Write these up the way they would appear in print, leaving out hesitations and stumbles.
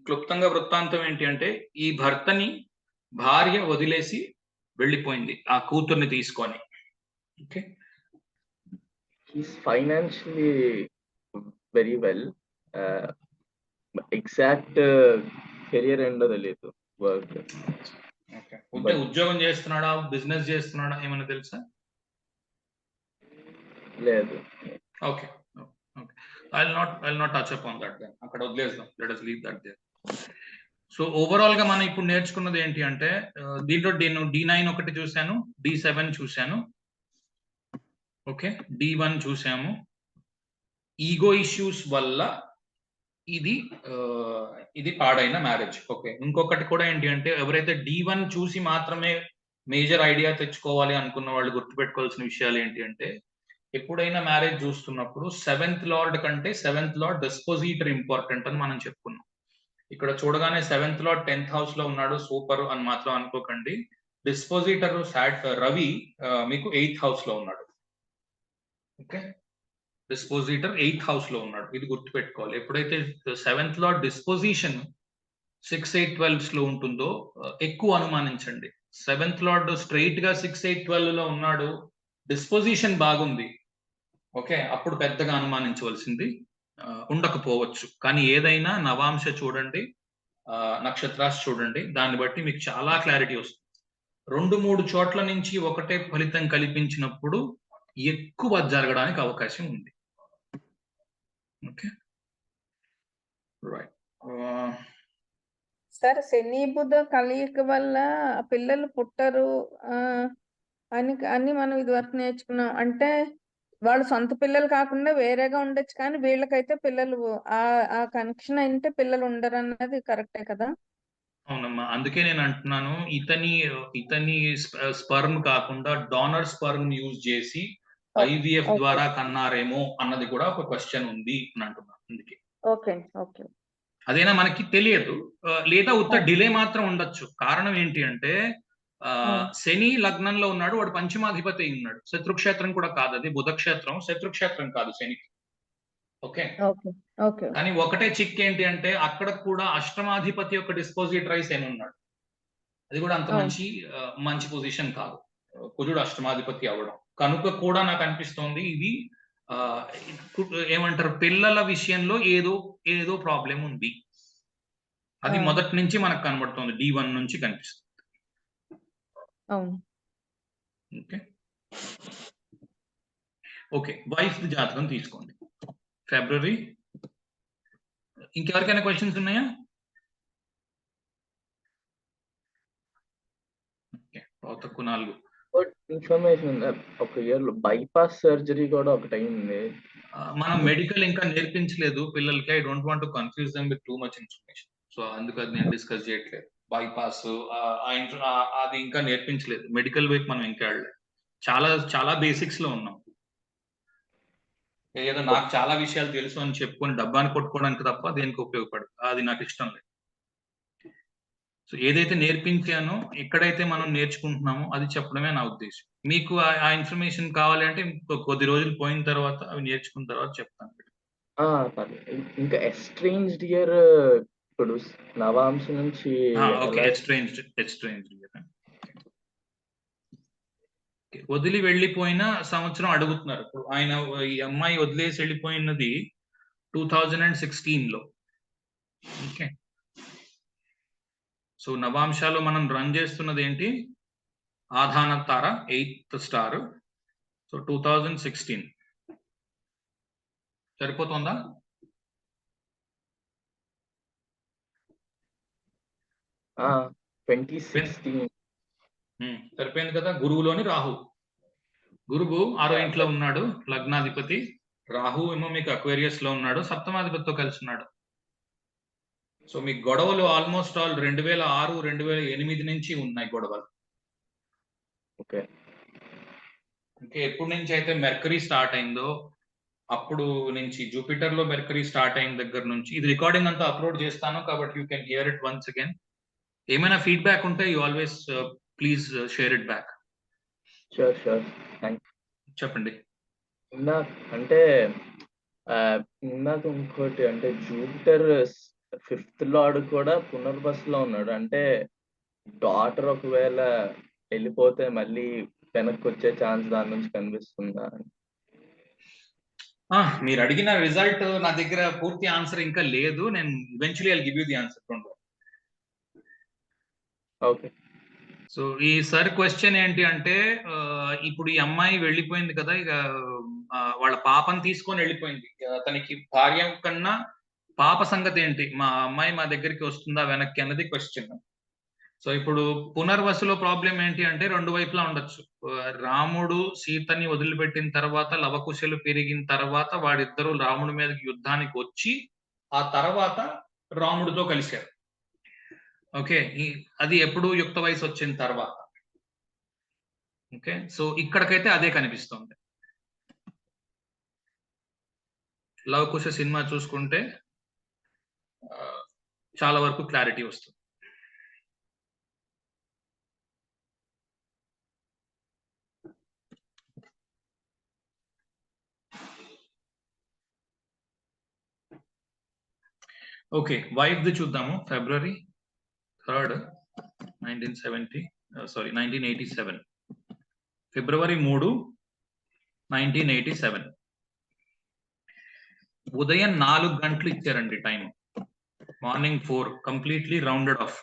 క్లుప్తంగా వృత్తాంతం ఏంటి అంటే, ఈ భర్తని భార్య వదిలేసి వెళ్ళిపోయింది ఆ కూతుర్ని తీసుకొని. Okay. He's financially very well. Exact career ఏంటో తెలియదు వర్క్. ఓకే. ఉద్యోగం చేస్తున్నాడా, బిజినెస్ చేస్తున్నాడా ఏమైనా తెలుసా? లేదు. Okay. Okay. I'll not touch upon that then. అక్కడ వదిలేద్దాం. Let us leave that there. So overall గా మనం ఇప్పుడు నేర్చుకున్నది ఏంటి అంటే, దీంట్లో నేను D9 ఒకటి చూశాను, D7 చూశాను, ఓకే, D1 చూసాము. ఈగో ఇష్యూస్ వల్ల ఇది పాడైన మ్యారేజ్. ఓకే. ఇంకొకటి కూడా ఏంటి అంటే, ఎవరైతే D1 చూసి మాత్రమే మేజర్ ఐడియా తెచ్చుకోవాలి అనుకున్న వాళ్ళు గుర్తుపెట్టుకోవాల్సిన విషయాలు ఏంటి అంటే, ఎప్పుడైనా మ్యారేజ్ చూస్తున్నప్పుడు 7th లార్డ్ కంటే 7th లార్డ్ డిస్పోజిటర్ ఇంపార్టెంట్ అని మనం చెప్పుకున్నాం. ఇక్కడ చూడగానే 7th లార్డ్ 10th హౌస్ లో ఉన్నాడు సూపర్ అని మాత్రం అనుకోకండి. డిస్పోజిటర్ రవి మీకు 8th హౌస్ లో ఉన్నాడు. ఓకే. డిస్పోజిటర్ 8th హౌస్ లో ఉన్నాడు. ఇది గుర్తుపెట్టుకోవాలి. ఎప్పుడైతే 7th లార్డ్ డిస్పోజిషన్ 6, 8, 12 లో ఉంటుందో ఎక్కువ అనుమానించండి. 7th లార్డ్ స్ట్రైట్ గా 6, 8, 12 లో ఉన్నాడు, డిస్పోజిషన్ బాగుంది, ఓకే, అప్పుడు పెద్దగా అనుమానించవలసింది ఉండకపోవచ్చు. కానీ ఏదైనా నవాంశ చూడండి, నక్షత్రాస్ చూడండి, దాన్ని బట్టి మీకు చాలా క్లారిటీ వస్తుంది. 2-3 చోట్ల నుంచి ఒకటే ఫలితం కల్పించినప్పుడు ఎక్కువ జరగడానికి అవకాశం ఉంది. Okay, right. సార్, శని బుధ కలయిక వల్ల పిల్లలు పుట్టరు అని మనం ఇదివరకు నేర్చుకున్నాం. అంటే వాళ్ళు సొంత పిల్లలు కాకుండా వేరేగా ఉండొచ్చు, కానీ వీళ్ళకైతే పిల్లలు ఆ కనెక్షన్ అయితే పిల్లలు ఉండరు అన్నది కరెక్టే కదా? అవునమ్మా, అందుకే నేను అంటున్నాను, ఇతని స్పర్మ్ కాకుండా డోనర్ స్పర్మ్ యూజ్ చేసి IVF ద్వారా కన్నారేమో అన్నది కూడా ఒక క్వశ్చన్ ఉంది అని అంటున్నాను. అందుకే అదేనా మనకి తెలియదు, లేదా ఉత్త డిలే మాత్రం ఉండొచ్చు. కారణం ఏంటి అంటే, శని లగ్నంలో ఉన్నాడు, వాడు పంచమాధిపతి ఉన్నాడు. శత్రుక్షేత్రం కూడా కాదు, అది బుధక్షేత్రం, శత్రుక్షేత్రం కాదు శనికి. ఓకే. కానీ ఒకటే చిక్ ఏంటి అంటే, అక్కడ కూడా అష్టమాధిపతి యొక్క డిస్పోజిటరీ శని ఉన్నాడు. అది కూడా అంత మంచి పొజిషన్ కాదు, కుజుడు అష్టమాధిపతి అవ్వడం. కనుక కూడా నాకు అనిపిస్తోంది ఇది ఏమంటారు, పిల్లల విషయంలో ఏదో ప్రాబ్లం ఉంది. అది మొదటి నుంచి మనకు కనబడుతుంది, D1 నుంచి కనిపిస్తుంది. ఓకే. ఓకే, వైఫ్ జాతకం తీసుకోండి, ఫిబ్రవరి. ఇంకెవరికైనా క్వశ్చన్స్ ఉన్నాయా? తక్కువ 4 ఇన్ఫర్మేషన్. ఒక ఇయర్ లో బైపాస్ సర్జరీ కూడా ఒకటి అయింది. మనం మెడికల్ ఇంకా నేర్పించలేదు పిల్లలకి. I don't want to confuse them with too much information. So అందుకని నేను డిస్కస్ చేయట్లేదు. బైపాస్ అది ఇంకా నేర్పించలేదు. మెడికల్ వైపు మనం ఇంకా వెళ్ళలేదు. చాలా బేసిక్స్ లో ఉన్నాం. ఏదో నాకు చాలా విషయాలు తెలుసు అని చెప్పుకొని డబ్బాని కొట్టుకోవడానికి తప్ప దేనికి ఉపయోగపడదు. అది నాకు ఇష్టం లేదు. సో ఏదైతే నేర్పించానో, ఎక్కడైతే మనం నేర్చుకుంటున్నామో అది చెప్పడమే నా ఉద్దేశం. మీకు ఆ ఇన్ఫర్మేషన్ కావాలి అంటే కొద్ది రోజులు పోయిన తర్వాత, అవి నేర్చుకున్న తర్వాత చెప్తాను. ఇంకా ఎస్ట్రేంజ్డ్ ఇయర్ ఇప్పుడు నవాంశ నుంచి వదిలి వెళ్ళిపోయిన సంవత్సరం అడుగుతున్నారు. ఇప్పుడు ఆయన ఈ అమ్మాయి వదిలేసి వెళ్ళిపోయినది 2016 లో. ఓకే. సో నవాంశాలు మనం రన్ చేస్తున్నది ఏంటి, ఆధాన తార 8th స్టార్. సో 2016 సరిపోతుందా? సరిపోయింది కదా. గురువులోని రాహు, గురువు 6వ ఇంట్లో ఉన్నాడు, లగ్నాధిపతి. రాహు ఏమో మీకు అక్వేరియస్ లో ఉన్నాడు, సప్తమాధిపతితో కలిసి ఉన్నాడు. సో మీకు గొడవలు ఆల్మోస్ట్ ఆల్ 2006, 2008 నుంచి ఉన్నాయి గొడవలు. ఓకే. ఎప్పటి నుంచి అయితే మెర్కరీ స్టార్ట్ అయిందో అప్పుడు నుంచి, జూపిటర్ లో మెర్కరీ స్టార్ట్ అయిన దగ్గర నుంచి, ఇది రికార్డింగ్ అంతా అప్లోడ్ చేస్తాను కాబట్టి you can hear it once again. ఏమైనా ఫీడ్బ్యాక్ ఉంటే you always please share it back. చెప్పండి. అంటే ఇంకోటి అంటే జూపిటర్ ఫిఫ్త్ లార్డ్ కూడా పునర్వసులో ఉన్నాడు. అంటే డాటర్ ఒకవేళ వెళ్ళిపోతే మళ్ళీ వెనక్కి వచ్చే ఛాన్స్ దాని నుంచి కనిపిస్తుందా? మీరు అడిగిన రిజల్ట్ నా దగ్గర పూర్తి ఆన్సర్ ఇంకా లేదు. నేను eventually I give you the answer. Okay. So ఈ సార్ క్వశ్చన్ ఏంటి అంటే ఇప్పుడు ఈ అమ్మాయి వెళ్ళిపోయింది కదా, ఇక వాళ్ళ పాపని తీసుకొని వెళ్ళిపోయింది. తనకి భార్య కన్నా పాప సంగతి ఏంటి, మా అమ్మాయి మా దగ్గరికి వస్తుందా వెనక్కి అన్నది క్వశ్చన్. సో ఇప్పుడు పునర్వసులో ప్రాబ్లం ఏంటి అంటే రెండు వైపులా ఉండొచ్చు. రాముడు సీతని వదిలిపెట్టిన తర్వాత లవకుశలు పెరిగిన తర్వాత వాడిద్దరూ రాముడి మీదకి యుద్ధానికి వచ్చి ఆ తర్వాత రాముడితో కలిశారు. ఓకే, అది ఎప్పుడు యుక్త వయసు వచ్చిన తర్వాత. ఓకే, సో ఇక్కడికైతే అదే కనిపిస్తుంది. లవకుశ సినిమా చూసుకుంటే చాలా వరకు క్లారిటీ వస్తుంది. ఓకే, వైఫ్ ది చూద్దాము. February 3rd, 1987. February 3, 1987. ఉదయం 4 గంటలు ఇచ్చారండి time. Morning 4 completely rounded of.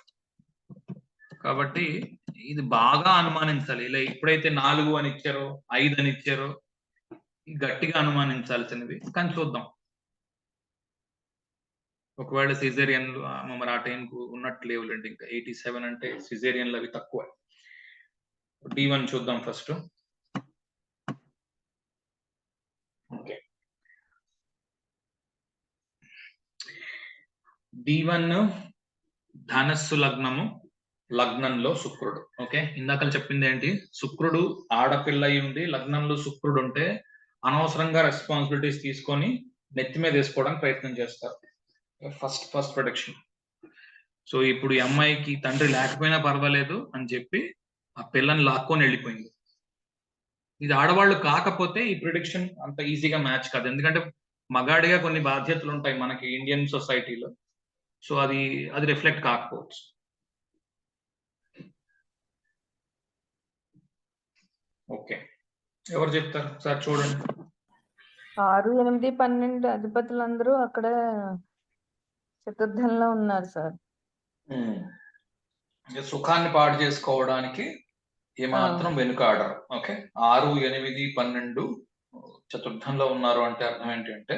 కాబట్టి ఇది బాగా అనుమానించాలి. ఇలా ఎప్పుడైతే 4 అని ఇచ్చారో 5 అని ఇచ్చారో గట్టిగా అనుమానించాల్సినవి. కానీ చూద్దాం, ఒకవేళ సిజేరియన్లు మరి ఆ టైంకు ఉన్నట్టు లేవులేండి. ఇంకా 87 అంటే సిజేరియన్లు అవి తక్కువ. D1 చూద్దాం ఫస్ట్. ఓకే, D1 ధనస్సు లగ్నము, లగ్నంలో శుక్రుడు. ఓకే, ఇందాక చెప్పింది ఏంటి, శుక్రుడు ఆడపిల్ల అయి ఉండి లగ్నంలో శుక్రుడు ఉంటే అనవసరంగా రెస్పాన్సిబిలిటీస్ తీసుకొని నెత్తి మీద వేసుకోవడానికి ప్రయత్నం చేస్తారు. First production. సో ఇప్పుడు ఈ అమ్మాయికి తండ్రి లేకపోయినా పర్వాలేదు అని చెప్పి ఆ పిల్లని లాక్కొని వెళ్ళిపోయింది. ఇది ఆడవాళ్ళు కాకపోతే ఈ ప్రిడిక్షన్ అంత ఈజీగా మ్యాచ్ కాదు. ఎందుకంటే మగాడిగా కొన్ని బాధ్యతలు ఉంటాయి మనకి ఇండియన్ సొసైటీలో. సో అది రిఫ్లెక్ట్ కాకపోవచ్చు. ఓకే, ఎవరు చెప్తారు సార్? చూడండి, 6, 8, 12 అధిపతులందరూ అక్కడ చతుర్థంలో ఉన్నారు సార్. సుఖాన్ని పాడు చేసుకోవడానికి ఏమాత్రం వెనుకాడరు. ఓకే, 6, 8, 12 చతుర్థంలో ఉన్నారు అంటే అర్థం ఏంటంటే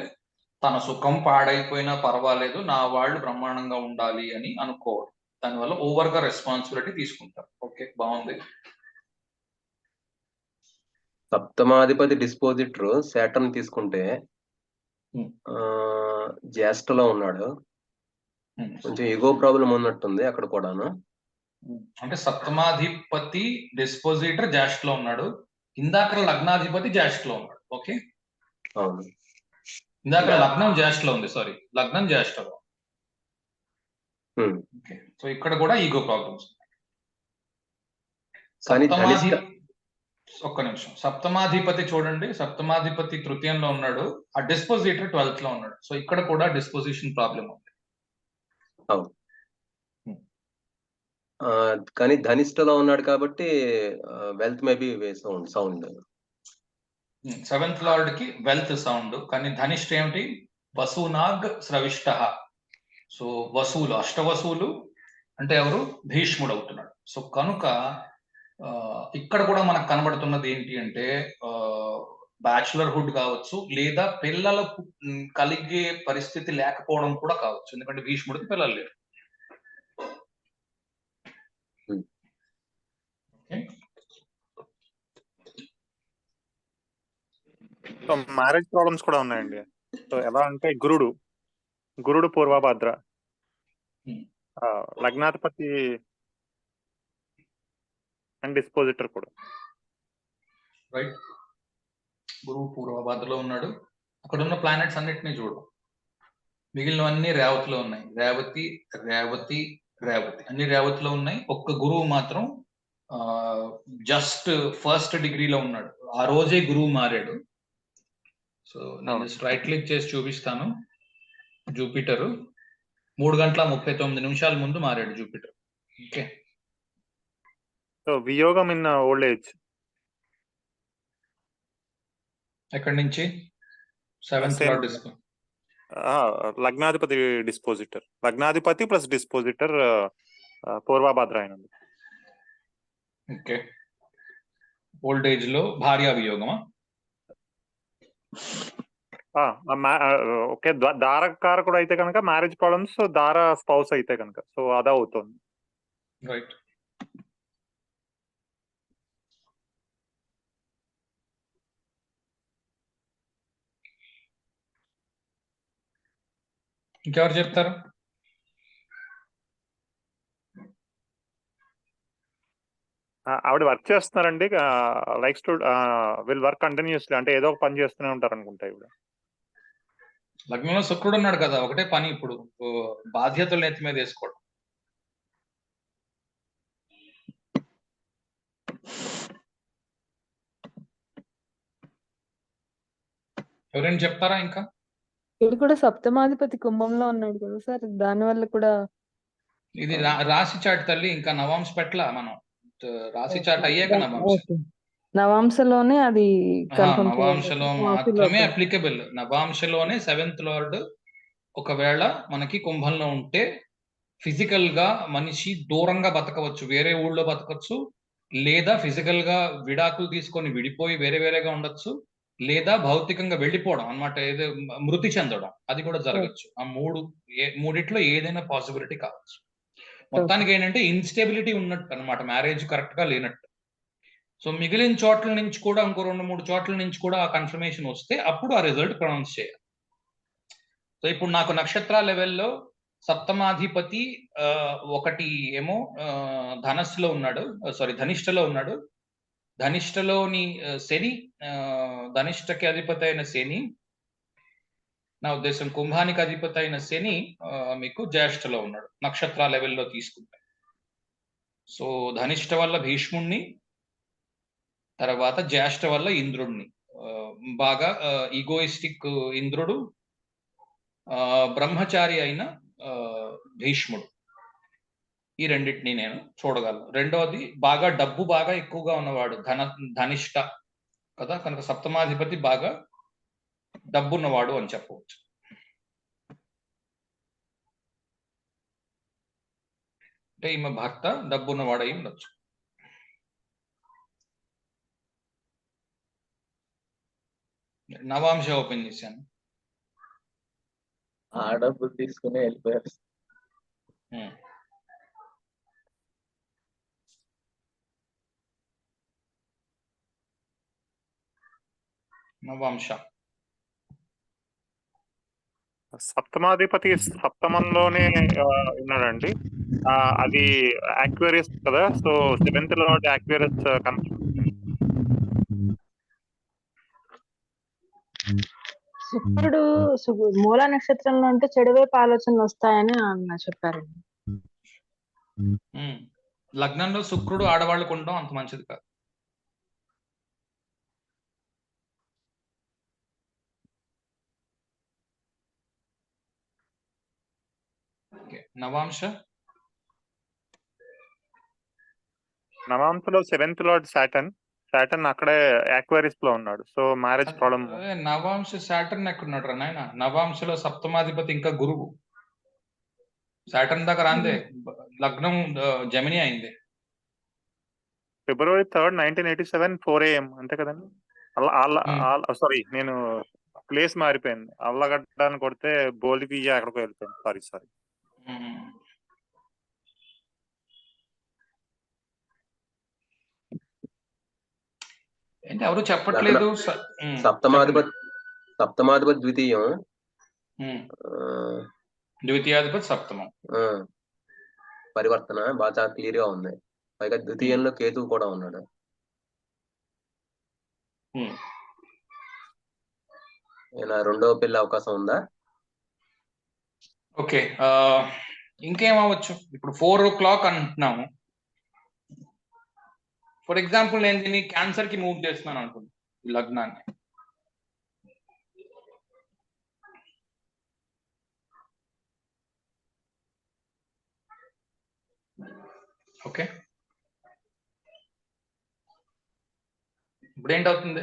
తన సుఖం పాడైపోయినా పర్వాలేదు, నా వాళ్ళు బ్రహ్మాండంగా ఉండాలి అని అనుకోవడం. దానివల్ల ఓవర్ గా రెస్పాన్సిబిలిటీ తీసుకుంటారు. ఓకే, బాగుంది. సప్తమాధిపతి డిస్పోజిటర్ శాటర్న్ తీసుకుంటే జ్యేష్ఠలో ఉన్నాడు. కొంచెం ఈగో ప్రాబ్లం ఉన్నట్టుంది అక్కడ కూడాను. అంటే సప్తమాధిపతి డిస్పోజిటర్ జ్యేష్ఠలో ఉన్నాడు, ఇందాక లగ్నాధిపతి జ్యేష్ఠలో ఉన్నాడు. ఓకే, అవును, ఇందాక లగ్నం జ్యేష్ఠలో ఉంది, సారీ లగ్నం జ్యేష్ఠలో. ఓకే, సో ఇక్కడ కూడా ఈగో ప్రాబ్లమ్స్. ఒక్క నిమిషం, సప్తమాధిపతి చూడండి, సప్తమాధిపతి తృతీయంలో ఉన్నాడు, ఆ డిస్పోజిటర్ 12th లో ఉన్నాడు. సో ఇక్కడ కూడా డిస్పోజిషన్ ప్రాబ్లం ఉంది. అవును, కానీ ధనిష్టలో ఉన్నాడు కాబట్టి wealth maybe sound. 7th lord కి వెల్త్ సౌండ్, కానీ ధనిష్ట ఏమిటి? వసూనాగ్ స్రవిష్ట. సో వసూలు, అష్టవసూలు అంటే ఎవరు? భీష్ముడు అవుతున్నాడు. సో కనుక ఇక్కడ కూడా మనకు కనబడుతున్నది ఏంటి అంటే బ్యాచులర్హుడ్ కావచ్చు, లేదా పిల్లలకు కలిగే పరిస్థితి లేకపోవడం కూడా కావచ్చు. ఎందుకంటే భీష్ముడికి పిల్లలు లేరు. సో మ్యారేజ్ ప్రాబ్లమ్స్ కూడా ఉన్నాయండి. సో ఎలా అంటే గురుడు పూర్వభద్ర, లగ్నాధిపతి అండ్ డిస్పోజిటర్ కూడా. రైట్, గురువు పూర్వభద్రలో ఉన్నాడు. అక్కడ ఉన్న ప్లానెట్స్ అన్నిటినీ చూడు, మిగిలినవన్నీ రేవతిలో ఉన్నాయి. రేవతి రేవతి రేవతి అన్ని రేవతిలో ఉన్నాయి. ఒక్క గురువు మాత్రం జస్ట్ ఫస్ట్ డిగ్రీలో ఉన్నాడు. ఆ రోజే గురువు మారాడు. సో నేను రైట్ క్లిక్ చేసి చూపిస్తాను. జూపిటరు 3:39 ముందు మారాడు జూపిటర్. ఓకే, సో వియోగం ఇన్ ఓల్డ్ ఏజ్. ఎక్కడి నుంచి? 7th Same. Lord disco. లగ్నాధిపతి డిస్పోజిటర్, లగ్నాధిపతి ప్లస్ డిస్పోజిటర్ పూర్వభద్ర అయినది. ఓకే, ఓల్డ్ ఏజ్ లో భార్యా వియోగమా? ఓకే, దారకారకుడు అయితే కనుక మ్యారేజ్ ప్రాబ్లమ్స్, దార స్పౌస్ అయితే కనుక సో అదే అవుతుంది. రైట్. ఇంకెవరు చెప్తారు? ఆవిడ వర్క్ చేస్తున్నారండి, likes to will work continuously, అంటే ఏదో ఒక పని చేస్తూనే ఉంటారు అనుకుంటా ఇవిడ. లగ్నంలో శుక్రుడు ఉన్నాడు కదా, ఒకటే పని ఇప్పుడు, బాధ్యతలు నెత్తి మీద వేసుకోవడం. ఎవరైనా చెప్తారా ఇంకా? ఇది కూడా సప్తమాధిపతి కుంభంలో ఉన్నాడు కదా సార్, దాని వల్ల కూడా ఇది రాశి చాట్ తల్లి, ఇంకా నవాంశ పెట్ల మనం. రాశి చాట్ అయ్యాక నవాంశ. ఓకే. నవాంశలోనే అది కన్ఫర్మ్ నవాంశలో మాత్రమే అప్లికబుల్. నవాంశలోనే 7th లార్డ్ ఒకవేళ మనకి కుంభంలో ఉంటే ఫిజికల్ గా మనిషి దూరంగా బతకవచ్చు, వేరే ఊళ్ళో బతకచ్చు, లేదా ఫిజికల్ గా విడాకులు తీసుకొని విడిపోయి వేరే వేరేగా ఉండొచ్చు, లేదా భౌతికంగా వెళ్ళిపోవడం అన్నమాట, ఏదో మృతి చెందడం, అది కూడా జరగచ్చు. ఆ మూడిట్లో ఏదైనా పాసిబిలిటీ కావచ్చు. మొత్తానికి ఏంటంటే ఇన్స్టెబిలిటీ ఉన్నట్టు అన్నమాట, మ్యారేజ్ కరెక్ట్ గా లేనట్టు. సో మిగిలిన చోట్ల నుంచి కూడా ఇంకో 2-3 చోట్ల నుంచి కూడా ఆ కన్ఫర్మేషన్ వస్తే అప్పుడు ఆ రిజల్ట్ ప్రొనౌన్స్ చేయాలి. సో ఇప్పుడు నాకు నక్షత్ర లెవెల్లో సప్తమాధిపతి ఒకటి ఏమో ధనస్సులో ఉన్నాడు, ధనిష్టలో ఉన్నాడు. ధనిష్టలోని శని, ధనిష్టకి అధిపతి అయిన శని, నా ఉద్దేశం కుంభానికి అధిపతి అయిన శని మీకు జ్యేష్ఠలో ఉన్నాడు నక్షత్ర లెవెల్లో తీసుకుంటే. సో ధనిష్ట వల్ల భీష్ముణ్ణి, తర్వాత జ్యేష్ఠ వల్ల ఇంద్రుడిని, బాగా ఈగోయిస్టిక్ ఇంద్రుడు, బ్రహ్మచారి అయిన భీష్ముడు, ఈ రెండింటిని నేను చూడగలను. రెండవది బాగా డబ్బు బాగా ఎక్కువగా ఉన్నవాడు ధనిష్ట కదా, కనుక సప్తమాధిపతి బాగా డబ్బున్నవాడు అని చెప్పవచ్చు. అంటే ఈమె భర్త డబ్బున్నవాడు అయి ఉండొచ్చు. నవాంశ ఓపెన్ చేశాను. ఆ డబ్బులు తీసుకుని వెళ్ళిపోయారు. నవాంశ సప్తమాధిపతి సప్తమంలోనే ఉన్నాడండి. అది యాక్వేరియస్ కదా, సో 7th లార్డ్ యాక్వేరియస్ శుక్రుడు మూల నక్షత్రంలో అంటే చెడువైపు ఆలోచనలు వస్తాయని అన్న చెప్పారండి. లగ్నంలో శుక్రుడు ఆడవాళ్ళకు ఉండడం అంత మంచిది కాదు. నవాంశలో 7th లార్డ్ సాటర్న్ అక్కడే యాక్వేరియస్ లో ఉన్నాడు, సో మ్యారేజ్ ప్రాబ్లమ్. నవాంశ సాటర్న్ ఎక్కడున్నాడు రా నాయన? నవాంశలో సప్తమాధిపతి ఇంకా గురువు. సాటర్న్ దగ్గర అందే లగ్నం జమిని అయింది. February 3rd, 1987 4 AM అంతే కదండి. సారీ, నేను ప్లేస్ మారిపోయింది. అల్లగడ్డాన్ని కొడితే బోలివియా ఎక్కడికో వెళ్ళిపోయింది. సారీ. ఏంటి ఎవరు చెప్పట్లేదు? సప్తమాధిపతి ద్వితీయం, ద్వితీయాధిపతి సప్తమం, పరివర్తన బాగా చాలా క్లియర్ గా ఉంది. పైగా ద్వితీయంలో కేతువు కూడా ఉన్నాడు. రెండవ పెళ్లి అవకాశం ఉందా? ఓకే, ఇంకేమవచ్చు? ఇప్పుడు 4 o'clock అంటున్నాము. ఫర్ ఎగ్జాంపుల్ నేను దీన్ని క్యాన్సర్ కి మూవ్ చేస్తున్నాను అనుకుంటున్నాను లగ్నాన్ని. ఓకే, ఇప్పుడు ఏంటవుతుంది?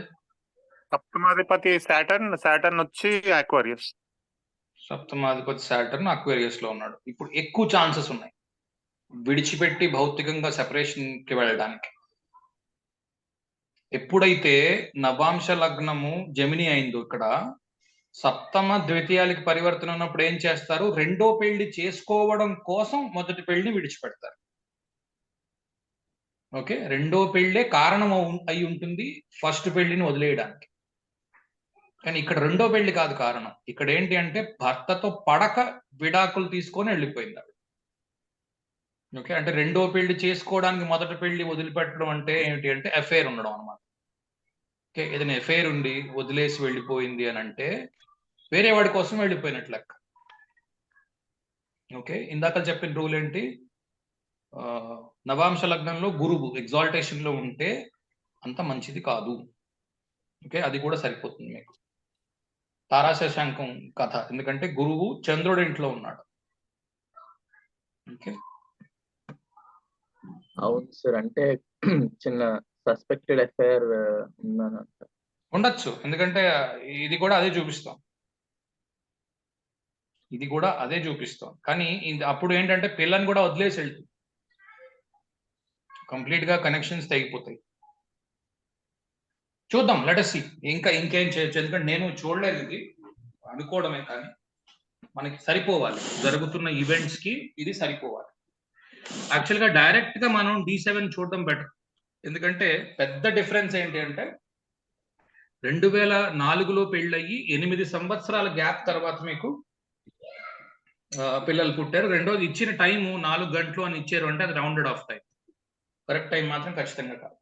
సప్తమాధిపతి సాటర్న్ వచ్చి అక్వేరియస్. సప్తమాధిపతి సాటర్న్ అక్వేరియస్ లో ఉన్నాడు. ఇప్పుడు ఎక్కువ ఛాన్సెస్ ఉన్నాయి విడిచిపెట్టి భౌతికంగా సెపరేషన్ కి వెళ్ళడానికి. ఎప్పుడైతే నవాంశ లగ్నము జమిని అయిందో, ఇక్కడ సప్తమ ద్వితీయాలకి పరివర్తన ఉన్నప్పుడు ఏం చేస్తారు? రెండో పెళ్లి చేసుకోవడం కోసం మొదటి పెళ్లిని విడిచిపెడతారు. ఓకే, రెండో పెళ్ళే కారణం అయి ఉంటుంది ఫస్ట్ పెళ్లిని వదిలేయడానికి. కానీ ఇక్కడ రెండో పెళ్లి కాదు కారణం. ఇక్కడ ఏంటి అంటే భర్తతో పడక విడాకులు తీసుకొని వెళ్ళిపోయింది ఆవిడ. ఓకే, అంటే రెండో పెళ్లి చేసుకోవడానికి మొదటి పెళ్లి వదిలిపెట్టడం అంటే ఏంటి అంటే అఫైర్ ఉండడం అనమాట. ఓకే, ఏదైనా అఫైర్ ఉండి వదిలేసి వెళ్ళిపోయింది అని అంటే వేరే వాడి కోసం వెళ్ళిపోయినట్లు లెక్క. ఓకే, ఇందాక చెప్పిన రూల్ ఏంటి? నవాంశ లగ్నంలో గురువు ఎగ్జాల్టేషన్ లో ఉంటే అంత మంచిది కాదు. ఓకే, అది కూడా సరిపోతుంది మీకు. తారాశశాంకం కథ, ఎందుకంటే గురువు చంద్రుడి ఇంట్లో ఉన్నాడు. ఓకే, అవును సార్, అంటే చిన్న సస్పెక్టెడ్ అఫైర్ ఉందనంట. ఉండొచ్చు, ఎందుకంటే ఇది కూడా అదే చూపిస్తాం. ఇది కూడా అదే చూపిస్తాం. కానీ అప్పుడు ఏంటంటే పిల్లని కూడా వదిలేసి వెళ్తుంది, కంప్లీట్ గా కనెక్షన్స్ తెగిపోతాయి. చూద్దాం, లెట్ us see. ఇంకేం చేయొచ్చు, ఎందుకంటే నేను చూడలేదు, ఇది అనుకోవడమే. కానీ మనకి సరిపోవాలి, జరుగుతున్న ఈవెంట్స్ కి ఇది సరిపోవాలి. యాక్చువల్ గా డైరెక్ట్ గా మనం D7 చూడడం బెటర్. ఎందుకంటే పెద్ద డిఫరెన్స్ ఏంటి అంటే 2004లో పెళ్ళయి 8 సంవత్సరాల గ్యాప్ తర్వాత మీకు పిల్లలు పుట్టారు. రెండోది ఇచ్చిన టైం 4 గంటలు అని ఇచ్చారు అంటే అది rounded of time, correct time మాత్రం ఖచ్చితంగా కాదు.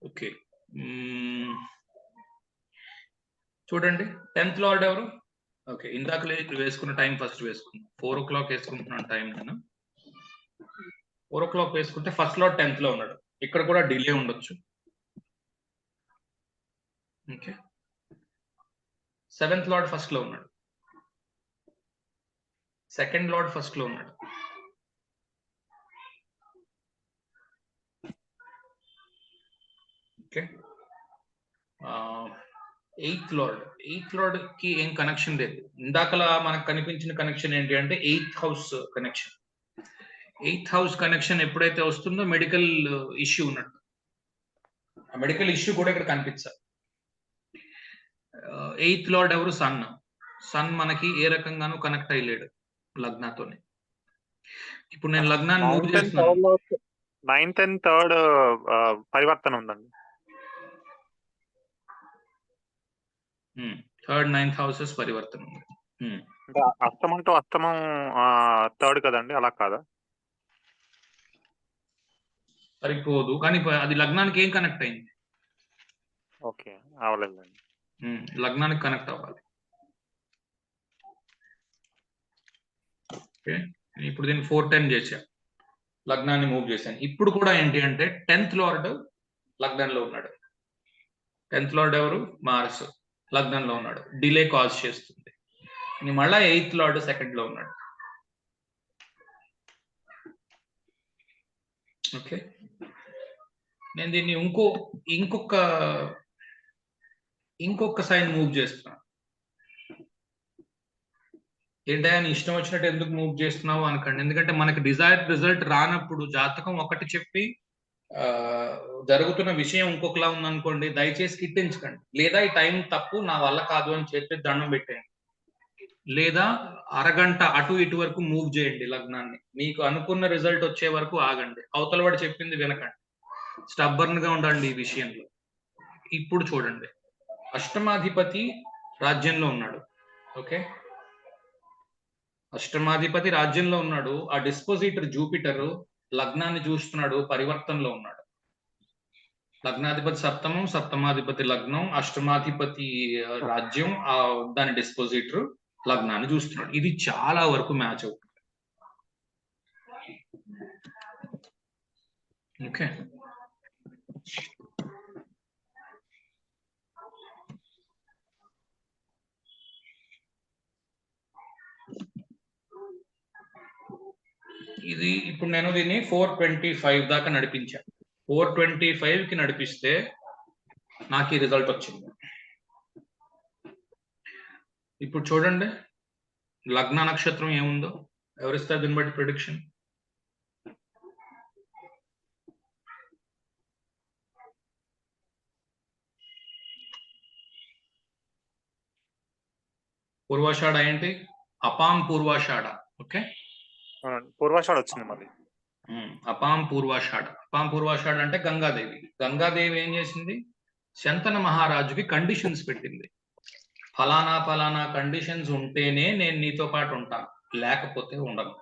ఓకే, చూడండి 10th లార్డ్ ఎవరు? ఓకే, ఇందాక వేసుకున్న టైం ఫస్ట్ వేసుకున్నాం. 4 o'clock వేసుకుంటున్నాను టైం. నేను 4 o'clock వేసుకుంటే ఫస్ట్ లార్డ్ 10th లో ఉన్నాడు. ఇక్కడ కూడా డిలే ఉండొచ్చు. ఓకే, 7th లార్డ్ ఫస్ట్ లో ఉన్నాడు. సెకండ్ లార్డ్ ఫస్ట్ లో ఉన్నాడు. ఓకే, 8th లార్డ్ కి ఏం కనెక్షన్ లేదు. ఇందాకలా మనకు కనిపించిన కనెక్షన్ ఏంటి అంటే 8th house connection. 8th house connection ఎప్పుడైతే వస్తుందో మెడికల్ ఇష్యూ ఉన్నట్టు. ఆ మెడికల్ ఇష్యూ కూడా ఇక్కడ కనిపించాలి. 8th లార్డ్ ఎవరు? సన్ మనకి ఏ రకంగానూ కనెక్ట్ అయ్యలేడు లగ్నాతోనే. ఇప్పుడు నేను లగ్నాన్ని మూవ్ చేస్తున్నాను. 9th and 3rd పరివర్తన ఉందండి. 3rd 9th హౌసెస్ పరివర్తన ఉంది. అస్తమం టు అస్తమం 3rd కదండి, అలా కాదా? సరిపోదు, కానీ అది లగ్నానికి ఏం కనెక్ట్ అయింది? ఓకే, అవలేదండి. లగ్నానికి కనెక్ట్ అవ్వాలి. ఓకే, ఇప్పుడు దీన్ని 4-10 చేశా, లగ్నాన్ని మూవ్ చేశాను. ఇప్పుడు కూడా ఏంటి అంటే 10th లార్డ్ లగ్నంలో ఉన్నాడు. 10th లార్డ్ ఎవరు? మార్స్ లగ్నంలో ఉన్నాడు, డిలే కాజ్ చేస్తుంది. మళ్ళా 8th లార్డ్ సెకండ్ లో ఉన్నాడు. ఓకే, నేను దీన్ని ఇంకొక సైన్ మూవ్ చేస్తున్నాను. ఏంటయ్యా నీ ఇష్టం వచ్చినట్టు ఎందుకు మూవ్ చేస్తున్నావు అనకండి. ఎందుకంటే మనకి డిజైర్డ్ రిజల్ట్ రానప్పుడు జాతకం ఒకటి చెప్పి జరుగుతున్న విషయం ఇంకొకలా ఉందనుకోండి, దయచేసి కిట్టించకండి. లేదా ఈ టైం తప్పు, నా వల్ల కాదు అని చెప్పి దండం పెట్టేయండి. లేదా అరగంట అటు ఇటు వరకు మూవ్ చేయండి లగ్నాన్ని. మీకు అనుకున్న రిజల్ట్ వచ్చే వరకు ఆగండి. అవతల వాడు చెప్పింది వినకండి, స్టబ్బర్న్ గా ఉండండి ఈ విషయంలో. ఇప్పుడు చూడండి, అష్టమాధిపతి రాజ్యంలో ఉన్నాడు. ఓకే, అష్టమాధిపతి రాజ్యంలో ఉన్నాడు. ఆ డిస్పోజిటర్ జూపిటర్ లగ్నాన్ని చూస్తున్నాడు, పరివర్తనలో ఉన్నాడు. లగ్నాధిపతి సప్తమం, సప్తమాధిపతి లగ్నం, అష్టమాధిపతి రాజ్యం, దాని డిస్పోజిటర్ లగ్నాన్ని చూస్తున్నాడు. ఇది చాలా వరకు మ్యాచ్ అవుతుంది. ఓకే, ఇది ఇప్పుడు నేను దీన్ని 425 దాకా నడిపించా. 425 కి నడిపిస్తే నాకు ఈ రిజల్ట్ వచ్చింది. ఇప్పుడు చూడండి లగ్న నక్షత్రం ఏముందో ఎవరిస్తారు దీన్ని బట్టి ప్రిడిక్షన్. పూర్వాషాఢ ఏంటి? అపాం పూర్వాషాఢ. ఓకే, పూర్వాషాఢ వచ్చింది మళ్ళీ. అపాం పూర్వాషాఢ. అపాం పూర్వాషాఢ అంటే గంగాదేవి. గంగాదేవి ఏం చేసింది? శంతన మహారాజుకి కండిషన్స్ పెట్టింది. ఫలానా ఫలానా కండిషన్స్ ఉంటేనే నేను నీతో పాటు ఉంటాను, లేకపోతే ఉండను.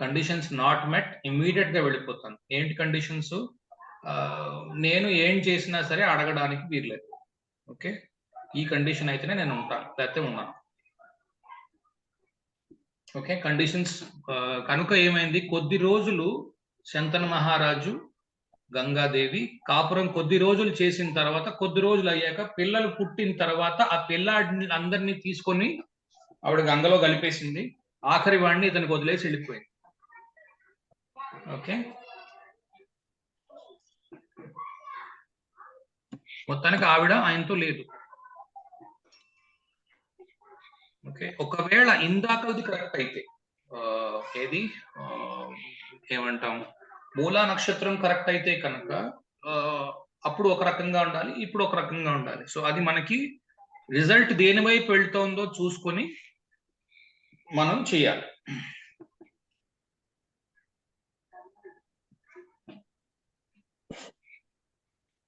కండిషన్స్ నాట్ మెట్, ఇమ్మీడియట్ గా వెళ్ళిపోతాను. ఏంటి కండిషన్స్? నేను ఏం చేసినా సరే అడగడానికి వీల్లేదు. ఓకే, ఈ కండిషన్ అయితేనే నేను ఉంటాను, లేకపోతే ఉన్నాను. Okay, conditions. కనుక ఏమైంది, కొద్ది రోజులు శంతన మహారాజు గంగాదేవి కాపురం కొద్ది రోజులు చేసిన తర్వాత, కొద్ది రోజులు అయ్యాక పిల్లలు పుట్టిన తర్వాత ఆ పిల్లాడిని అందరినీ తీసుకొని ఆవిడ గంగలో కలిపేసింది. ఆఖరి వాడిని ఇతనికి వదిలేసి వెళ్ళిపోయింది. ఓకే, మొత్తానికి ఆవిడ ఆయనతో లేదు. ఓకే, ఒకవేళ ఇందాకది కరెక్ట్ అయితే ఏది ఏమంటాం, మూలా నక్షత్రం కరెక్ట్ అయితే కనుక అప్పుడు ఒక రకంగా ఉండాలి, ఇప్పుడు ఒక రకంగా ఉండాలి. సో అది మనకి రిజల్ట్ దేని వైపు వెళ్తోందో చూసుకొని మనం చేయాలి.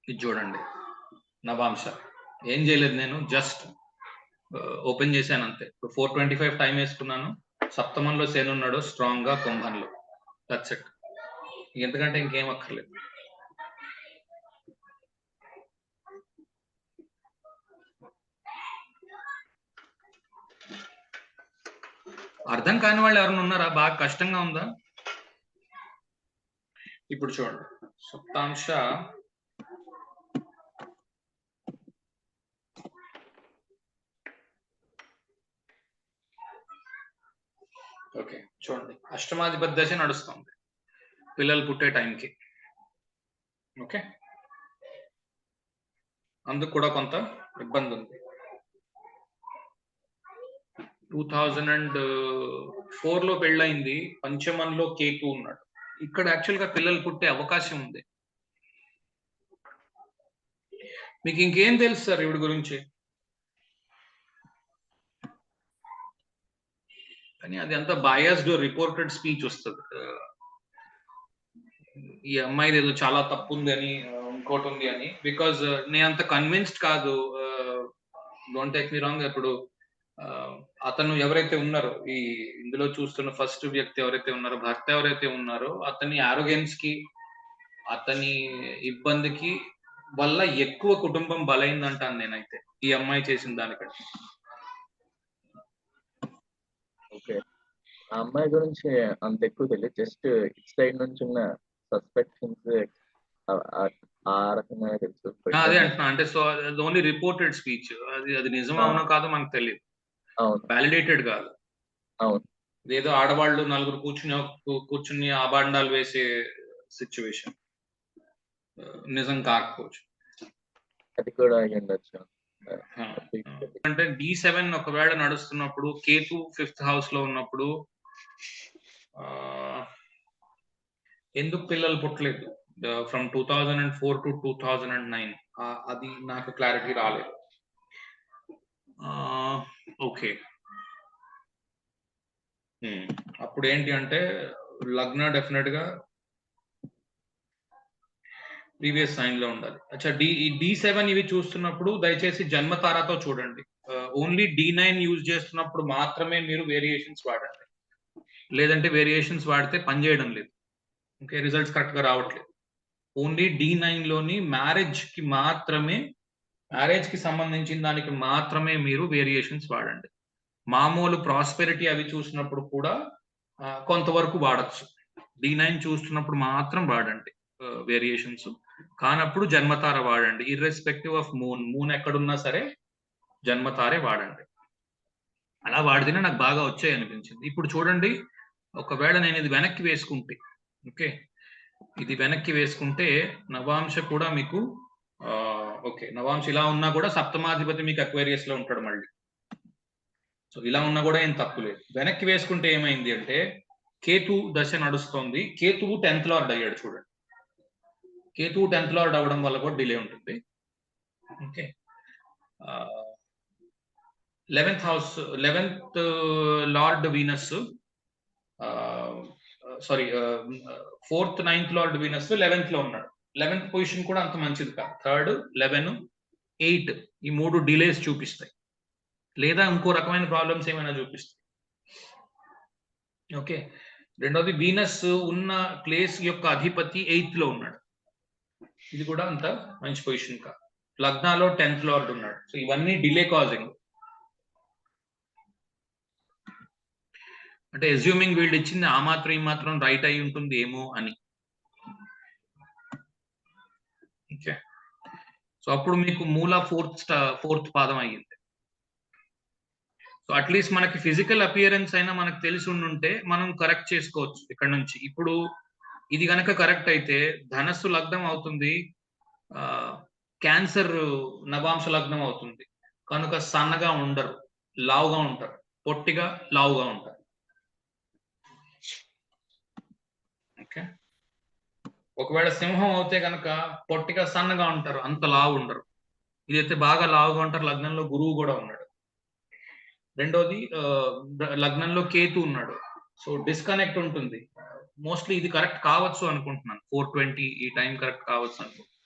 ఇది చూడండి నవాంశ. ఏం చేయలేదు, నేను జస్ట్ ఓపెన్ చేశాను అంతే. 425 టైం వేసుకున్నాను. సప్తమంలో శని ఉన్నాడు స్ట్రాంగ్ గా, కుంభంలో. That's it. ఎందుకంటే ఇంకేం అక్కర్లేదు. అర్థం కాని వాళ్ళు ఎవరైనా ఉన్నారా? బాగా కష్టంగా ఉందా? ఇప్పుడు చూడండి సప్తాంశ ఓకే చూడండి, అష్టమాధిపతి దశ నడుస్తుంది పిల్లలు పుట్టే టైంకి. ఓకే, అందుకు కూడా కొంత ఇబ్బంది ఉంది. 2004లో పెళ్ళయింది. పంచమంలో కేతు ఉన్నాడు. ఇక్కడ యాక్చువల్ గా పిల్లలు పుట్టే అవకాశం ఉంది. మీకు ఇంకేం తెలుసు సార్ ఈవిడ గురించి? కానీ అది అంత బయాస్డ్ రిపోర్టెడ్ స్పీచ్ వస్తుంది. ఈ అమ్మాయిది ఏదో చాలా తప్పు ఉంది అని, ఇంకోటి ఉంది అని. బికాజ్ నేను అంత కన్విన్స్డ్ కాదు. Don't take me wrong. ఇప్పుడు అతను ఎవరైతే ఉన్నారో, ఈ ఇందులో చూస్తున్న ఫస్ట్ వ్యక్తి ఎవరైతే ఉన్నారో, భర్త ఎవరైతే ఉన్నారో, అతని ఆరోగెన్స్ కి, అతని ఇబ్బందికి వల్ల ఎక్కువ కుటుంబం బలైందంటాను నేనైతే ఈ అమ్మాయి చేసిన దానికంటే. ఓకే, ఆ అమ్మాయి గురించి అంత ఎక్కువ తెలియదు. జస్ట్ ఇట్ సైడ్ నుంచి ఉన్న సస్పెక్షన్స్ ఆ రకంగా తెలుసు. అదే అంటున్నా, అంటే సో ఓన్లీ రిపోర్టెడ్ స్పీచ్. అది నిజం అవునో కాదో మనకు తెలియదు, వ్యాలిడేటెడ్ కాదు. అవును, ఏదో ఆడవాళ్ళు నలుగురు కూర్చుని ఆబాండాలు వేసే సిచ్యువేషన్ నిజం కాకపోవచ్చు. అది కూడా అయ్యుండొచ్చు. అంటే D7 ఒకవేళ నడుస్తున్నప్పుడు, కేతు 5th హౌస్ లో ఉన్నప్పుడు ఎందుకు పిల్లలు పుట్టలేదు ఫ్రమ్ 2004 to 2009? అది నాకు క్లారిటీ రాలేదు. ఓకే, అప్పుడు ఏంటి అంటే లగ్న డెఫినెట్ గా ప్రీవియస్ సైన్ లో ఉండాలి. అచ్చా, D7 ఇవి చూస్తున్నప్పుడు దయచేసి జన్మతారతో చూడండి. ఓన్లీ D9 యూజ్ చేస్తున్నప్పుడు మాత్రమే మీరు వేరియేషన్స్ వాడండి, లేదంటే వేరియేషన్స్ వాడితే పనిచేయడం లేదు. ఓకే, రిజల్ట్స్ కరెక్ట్ గా రావట్లేదు. ఓన్లీ D9 లోని మ్యారేజ్ కి సంబంధించిన దానికి మాత్రమే మీరు వేరియేషన్స్ వాడండి. మామూలు ప్రాస్పెరిటీ అవి చూసినప్పుడు కూడా కొంతవరకు వాడచ్చు. D9 చూస్తున్నప్పుడు మాత్రం వాడండి వేరియేషన్స్. కానప్పుడు జన్మతార వాడండి. ఇర్రెస్పెక్టివ్ ఆఫ్ మూన్ ఎక్కడున్నా సరే జన్మతారే వాడండి. అలా వాడితేనే నాకు బాగా వచ్చాయి అనిపించింది. ఇప్పుడు చూడండి ఒకవేళ నేను ఇది వెనక్కి వేసుకుంటే, ఓకే, ఇది వెనక్కి వేసుకుంటే నవాంశ కూడా మీకు ఓకే, నవాంశ ఇలా ఉన్నా కూడా సప్తమాధిపతి మీకు అక్వేరియస్ లో ఉంటాడు మళ్ళీ. సో ఇలా ఉన్నా కూడా ఏం తప్పు లేదు. వెనక్కి వేసుకుంటే ఏమైంది అంటే కేతు దశ నడుస్తోంది, కేతువు 10th లార్డ్ అయ్యాడు చూడండి. కేతువు 10th లార్డ్ అవ్వడం వల్ల కూడా డిలే ఉంటుంది. Okay, 11th lord Venus, sorry 4th 9th lord Venus 11th లో ఉన్నాడు. 11th పొజిషన్ కూడా అంత మంచిది కాదు. 3rd 11 8 ఈ 3 డిలేస్ చూపిస్తాయి, లేదా ఇంకో రకమైన ప్రాబ్లమ్స్ ఏమైనా చూపిస్తాయి. ఓకే, రెండోది వీనస్ ఉన్న ప్లేస్ యొక్క అధిపతి 8th లో ఉన్నాడు, ఇది కూడా అంత మంచి పొజిషన్ కాదు. లగ్నాలో 10th లార్డ్ ఉన్నాడు. సో ఇవన్నీ డిలే కాజింగ్. అంటే అస్యూమింగ్ వీళ్ళు ఇచ్చింది ఆ మాత్రం ఈ మాత్రం రైట్ అయి ఉంటుంది ఏమో అని. ఓకే, సో అప్పుడు మీకు మూల 4th పాదం అయ్యింది. సో అట్లీస్ట్ మనకి ఫిజికల్ అపియరెన్స్ అయినా మనకు తెలిసి ఉండుంటే మనం కరెక్ట్ చేసుకోవచ్చు ఇక్కడ నుంచి. ఇప్పుడు ఇది కనుక కరెక్ట్ అయితే ధనస్సు లగ్నం అవుతుంది, క్యాన్సర్ నవాంశ లగ్నం అవుతుంది. కనుక సన్నగా ఉండరు, లావుగా ఉంటారు, పొట్టిగా లావుగా ఉంటారు. ఓకే, ఒకవేళ సింహం అవుతే కనుక పొట్టిగా సన్నగా ఉంటారు, అంత లావు ఉండరు. ఇదైతే బాగా లావుగా ఉంటారు. లగ్నంలో గురువు కూడా ఉన్నాడు. రెండోది లగ్నంలో కేతు ఉన్నాడు. సో డిస్కనెక్ట్ ఉంటుంది. మోస్ట్లీ ఇది కరెక్ట్ కావచ్చు అనుకుంటున్నాను. 420 ఈ టైం కరెక్ట్ కావచ్చు అనుకుంటున్నాను.